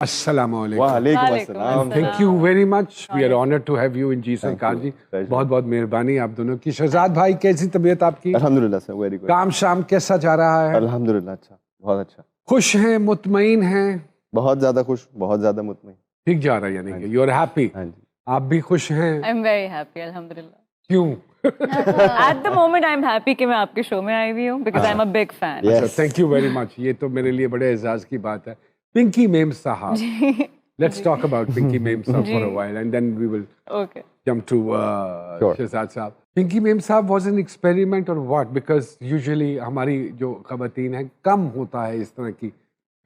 अस्सलामुअलैकुम। वालेकुम अस्सलाम। Thank you very much. We are honoured to have you in G Sarkar ji. बहुत बहुत मेहरबानी आप दोनों की। शहजाद भाई, कैसी तबीयत आपकी? अल्हम्दुलिल्लाह सर, वेरी गुड। काम शाम कैसा जा रहा है? अल्हम्दुलिल्लाह अच्छा, बहुत अच्छा। खुश हैं, मुतमईन हैं? बहुत ज्यादा खुश, बहुत ज्यादा मुतमईन। ठीक जा रहा है यानी कि यू आर हैप्पी? हाँ जी। आप भी खुश हैं? आई एम वेरी हैप्पी अल्हम्दुलिल्लाह। क्यों? At the moment I am happy कि मैं आपके शो में आई हुई हूँ because I am a big fan. Yes. Thank you very much. ये तो मेरे लिए बड़े एजाज की बात है। पिंकी मेम साहब, let's talk about Pinky Mem Saab for a while and then we will Okay. jump to Sure. Shehzad Saab. Pinky Mem Saab was an experiment or what? Because usually हमारी जो ख़वातीन हैं कम होता है इस तरह की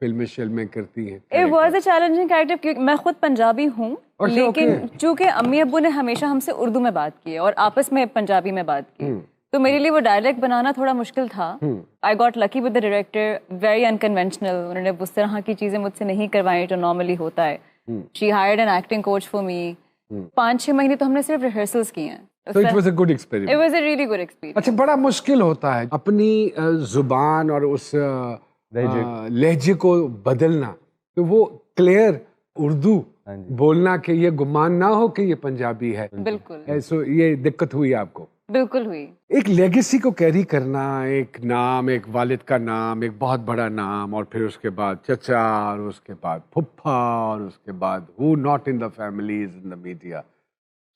फिल्में करती हैं। It was a challenging character क्योंकि मैं खुद पंजाबी हूँ लेकिन चूंकि अम्मी अब्बू ने हमेशा हमसे उर्दू में बात की है और आपस में पंजाबी में बात की तो मेरे लिए वो डायलेक्ट बनाना थोड़ा मुश्किल था। I got lucky with the director, very unconventional. उन्होंने उस तरह की चीज़ें मुझसे नहीं करवाई जो नॉर्मली होता है। She hired an acting coach for me. 5-6 महीने तो हमने सिर्फ रिहर्सल्स किए हैं। So it was a good experiment. It was a really good experience. अच्छा, बड़ा मुश्किल होता है अपनी जुबान और उस लहजे को बदलना, तो वो क्लियर उर्दू बोलना कि ये गुमान ना हो कि ये पंजाबी है। बिल्कुल। ऐसो ये दिक्कत हुई आपको? बिल्कुल हुई। एक लेगेसी को कैरी करना, एक नाम, एक वालिद का नाम, एक बहुत बड़ा नाम, और फिर उसके बाद चचा, और उसके बाद फुफ्फा, और उसके बाद who not in the families in the media.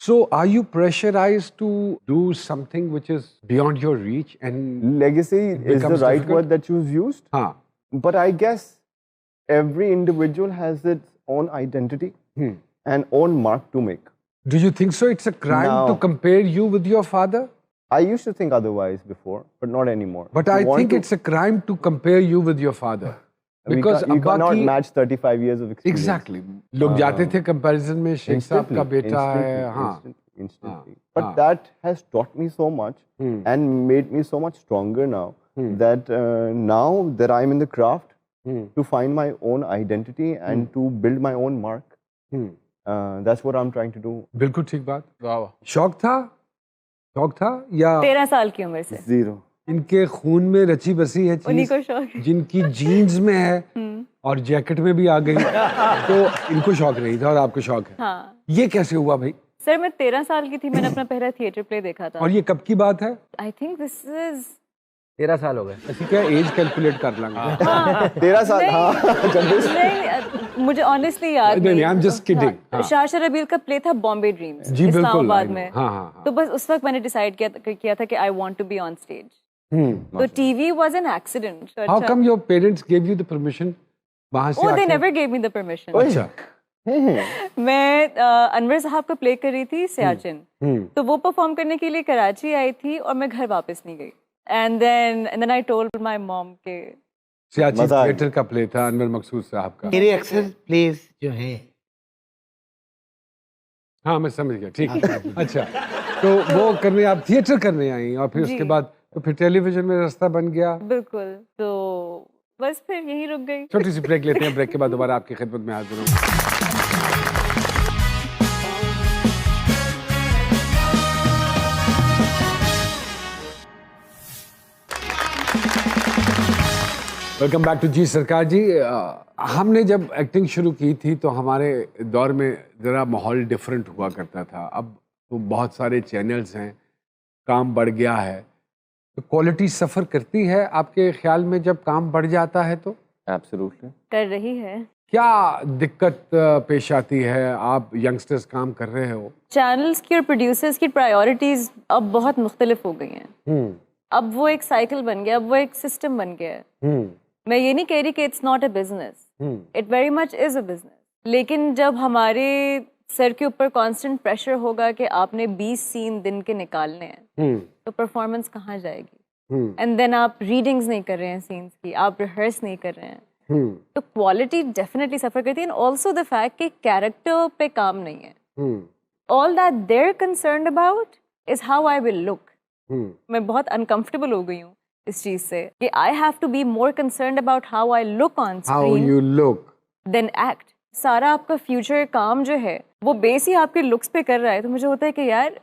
So are you pressurized to do something which is beyond your reach and Legacy is the becomes right difficult? word that you used. हाँ, But I guess every individual has its own identity and own mark to make. do you think so? It's a crime No. to compare you with your father? I used to think otherwise before, but not anymore. But If I you want think to- it's a crime to compare you with your father. Because you अब्बा cannot की match 35 years of experience. Exactly. लोग जाते थे comparison में, शेख साहब का Instantly, बेटा है, instantly, हाँ। instantly. हाँ, But हाँ। that has taught me so much and made me so much stronger now that now that I'm in the craft to find my own identity and to build my own mark. That's what I'm trying to do. बिल्कुल ठीक बात। शौक था या 13 साल की उम्र से Zero. इनके खून में रची बसी है उन्हीं चीज, को शौक है। जिनकी जीन्स में है और जैकेट में भी आ गई, तो इनको शौक नहीं था और आपको शौक है। हाँ ये कैसे हुआ भाई? सर, मैं 13 साल की थी, मैंने अपना पहला थिएटर प्ले देखा था। और ये कब की बात है? आई थिंक दिस इज 13 साल हो गए। ऐसी क्या एज कैलकुलेट कर लेंगे? 13 साल, हाँ। नहीं, मुझे ऑनेस्टली याद नहीं, I'm just kidding. हाँ। शाह रबील का प्ले था बॉम्बे ड्रीम्स जी बिल्कुल, इस्लामाबाद में। हाँ हाँ तो बस उस वक्त मैंने डिसाइड किया था कि I want to be on stage. तो TV was an accident. How come your parents give you the permission वहां से? ओह, दे आके? Never gave me the permission. अच्छा। मैं अनवर साहब का प्ले कर रही थी सियाचिन, तो वो परफॉर्म करने के लिए कराची आई थी और मैं घर वापस नहीं गई। And then I told my mom के सियाचिन मजा आ गया। थिएटर का प्ले था अनवर मकसूद साहब का। मेरे अक्सर प्लेस जो है हाँ, मैं समझ गया, ठीक है। अच्छा, तो वो करने आप थिएटर करने आई और फिर उसके बाद तो फिर टेलीविजन में रास्ता बन गया। बिल्कुल, तो बस फिर यहीं रुक गई। छोटी सी ब्रेक लेते हैं, ब्रेक के बाद दोबारा आपकी खिदमत में हाजिर हूँ। वेलकम बैक टू जी सरकार जी। हमने जब एक्टिंग शुरू की थी तो हमारे दौर में ज़रा माहौल डिफरेंट हुआ करता था। अब तो बहुत सारे चैनल्स हैं, काम बढ़ गया है, तो क्वालिटी सफ़र करती है आपके ख्याल में जब काम बढ़ जाता है तो? Absolutely. कर रही है। क्या दिक्कत पेश आती है? आप यंगस्टर्स काम कर रहे हो, चैनल्स की और प्रोड्यूसर्स की प्रायोरिटीज अब बहुत मुख्तलिफ हो गई हैं। अब वो एक साइकिल बन गया, अब वो एक सिस्टम बन गया है। मैं ये नहीं कह रही कि it's not a business, it very much is a business, लेकिन जब हमारे सर के ऊपर कांस्टेंट प्रेशर होगा कि आपने 20 सीन दिन के निकालने हैं, तो परफॉर्मेंस कहाँ जाएगी? एंड देन आप रीडिंग्स नहीं कर रहे हैं सीन्स की, आप रिहर्स नहीं कर रहे हैं, तो क्वालिटी डेफिनेटली सफर करती है। एंड ऑल्सो द फैक्ट कि कैरेक्टर पे काम नहीं है। All that they're concerned about is how I will look. मैं बहुत अनकंफर्टेबल हो गई हूँ इस चीज से कि I have to be more concerned about how I look on how screen you look then act. सारा आपका फ्यूचर काम जो है वो बेस ही आपके लुक्स पे कर रहा है, तो मुझे होता है कि यार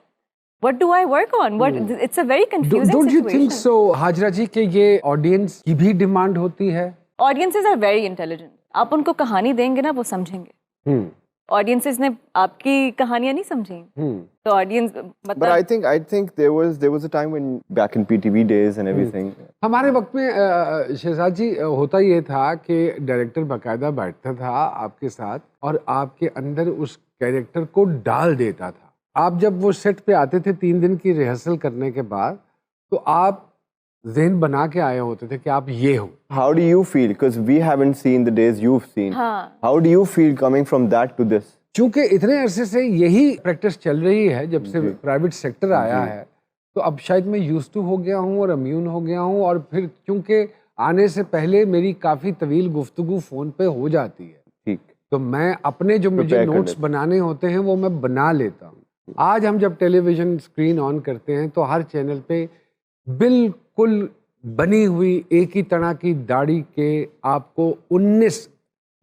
what do I work on? It's a very confusing don't you situation. think so Hazra जी कि ये ऑडियंस की भी डिमांड होती है? Audiences are very intelligent. आप उनको कहानी देंगे ना, वो समझेंगे। ऑडियंसेस ने आपकी कहानियां नहीं समझी, तो ऑडियंस But मतलब I think there was a time when back in PTV days and everything. हमारे वक्त में शहजाद जी होता ये था कि डायरेक्टर बाकायदा बैठता था आपके साथ और आपके अंदर उस कैरेक्टर को डाल देता था। आप जब वो सेट पे आते थे 3 दिन की रिहर्सल करने के बाद, तो आप ज़हन बना के आए होते थे कि आप ये हो। How do you feel? Because we haven't seen the days you've seen. हाँ। How do you feel coming from that to this? चूंकि इतने अरसे से यही प्रैक्टिस चल रही है, जब से प्राइवेट सेक्टर आया है, तो अब शायद मैं यूज्ड टू हो गया हूँ और इम्यून हो गया हूँ, और फिर क्योंकि आने से पहले मेरी काफ़ी तवील गुफ्तगू फ़ोन पे हो जाती है, ठीक। तो मैं अपने जो मुझे Prepare कर नोट्स लेते। बनाने होते हैं वो मैं बना लेता हूँ। आज हम जब टेलीविज़न स्क्रीन ऑन करते हैं तो हर चैनल पे बिल्कुल बनी हुई एक ही तरह की दाढ़ी के आपको 19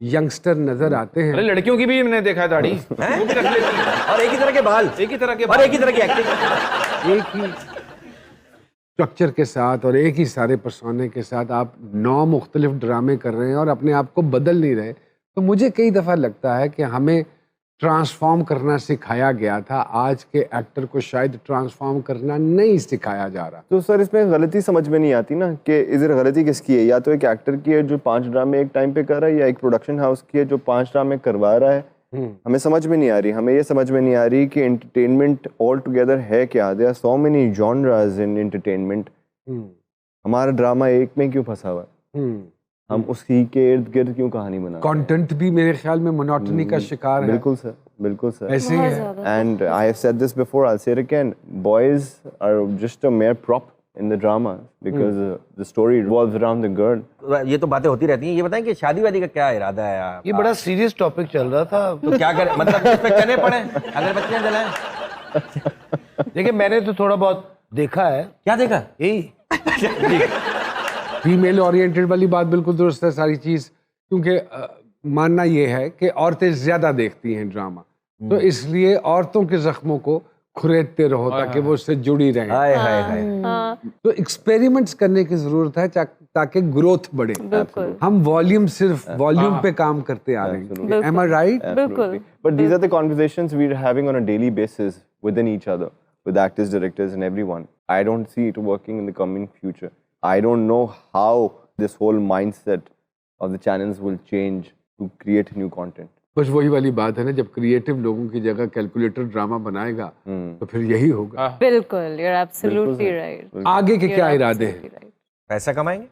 यंगस्टर नजर आते अरे हैं। लड़कियों की भी मैंने देखा है दाढ़ी, वो भी रख लेती है। और एक ही तरह के बाल, एक ही तरह के और एक ही तरह की एक्टिंग। एक ही स्ट्रक्चर के साथ और एक ही सारे परसोने के साथ आप 9 मुख्तलिफ ड्रामे कर रहे हैं और अपने आप को बदल नहीं रहे। तो मुझे कई दफ़ा लगता है कि हमें ट्रांसफॉर्म करना सिखाया गया था, आज के एक्टर को शायद ट्रांसफॉर्म करना नहीं सिखाया जा रहा। तो सर इसमें गलती समझ में नहीं आती ना कि इधर गलती किसकी है? या तो एक एक्टर की है जो 5 ड्रामे एक टाइम पे कर रहा है, या एक प्रोडक्शन हाउस की है जो 5 ड्रामे करवा रहा है। हमें समझ में नहीं आ रही। हमें ये समझ में नहीं आ रही कि एंटरटेनमेंट ऑल टुगेदर है क्या। There are so many genres in entertainment. हमारा ड्रामा एक में क्यों फंसा हुआ है? हम उसी के इर्द गिर्द क्यों कहानी बना रहे हैं? कंटेंट भी मेरे ख्याल में मोनोटनी का शिकार है। बिल्कुल सर, बिल्कुल सर। ऐसे ही बहुत है। ज़्यादा। And I have said this before, I'll say it again. Boys are just a mere prop in the drama because the story revolves around the girl. ये तो बातें होती रहती हैं। ये बताएं कि शादी वादी का क्या इरादा है आप? ये बड़ा सीरियस टॉपिक चल रहा था। तो क्या करें, मतलब इस पे चने पड़े अगर बच्चे जलाएं? देखिए मैंने तो थोड़ा बहुत देखा है। क्या देखा? यही फीमेल ओरिएंटेड वाली बात बिल्कुल दुरुस्त है सारी चीज़, क्योंकि मानना ये है कि औरतें ज़्यादा देखती हैं ड्रामा, तो इसलिए औरतों के जख्मों को खुरेदते रहो ताकि वो उससे जुड़ी रहें। हाय हाय हाय। हाँ, तो एक्सपेरिमेंट्स करने की ज़रूरत है ताकि ग्रोथ बढ़े। बिल्कुल हम वॉल्यूम सिर्फ वॉल्यूम पे काम करते आ रहे हैं। Am I right? बिल्कुल। But these are the conversations we're having on a daily basis within each other, with actors, directors, and everyone. I don't see it working in the coming future. I don't know how this whole mindset of the channels will change to create new content. बस वही वाली बात है ना, जब creative लोगों की जगह कैलकुलेटर ड्रामा बनाएगा तो फिर यही होगा। बिल्कुल, you're absolutely right. आगे के You're क्या इरादे हैं? absolutely right. पैसा कमाएंगे?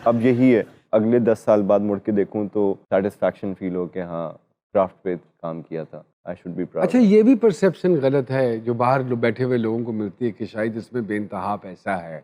अब यही है, अगले 10 साल बाद मुड़ के देखूं तो सेटिस्फैक्शन फील हो कि हाँ क्राफ्ट पे काम किया था। I should be proud. अच्छा, ये भी परसेप्शन गलत है जो बाहर बैठे हुए लोगों को मिलती है कि शायद इसमें बेइंतहा पैसा है।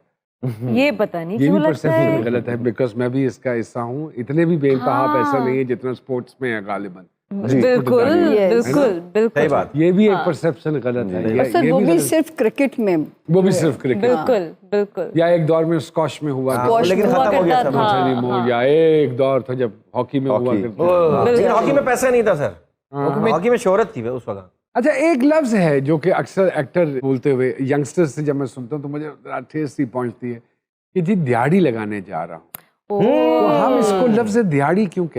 ये पता नहीं ये क्यों भी लगता परसेप्शन है। गलत है, बिकॉज मैं भी इसका हिस्सा हूँ। इतने भी बेइंतहा पैसा नहीं है जितना स्पोर्ट्स में है गालिबन। बिल्कुल बिल्कुल बिल्कुल सही बात। ये भी एक परसेप्शन गलत है। और सर ये वो भी गलत- सिर्फ क्रिकेट में। वो भी सिर्फ क्रिकेट बिल्कुल बिल्कुल। या एक दौर में स्कॉश में हुआ स्क्वॉश लेकिन में हुआ खत्म हो गया करता सब। था। था हाँ। या एक दौर था जब हॉकी में हुआ हॉकी। करता। लेकिन हॉकी में पैसा नहीं था सर। हॉकी में शोहरत थी उस वक्त। अच्छा, एक लफ्ज है जो कि अक्सर एक्टर बोलते हुए यंगस्टर्स से जब मैं सुनता हूँ तो मुझे जरा ठेस सी पहुंचती है कि जी दिहाड़ी लगाने जा रहा हूँ। तो हम इसको लफ्ज दिहाड़ी क्यों कहते हैं?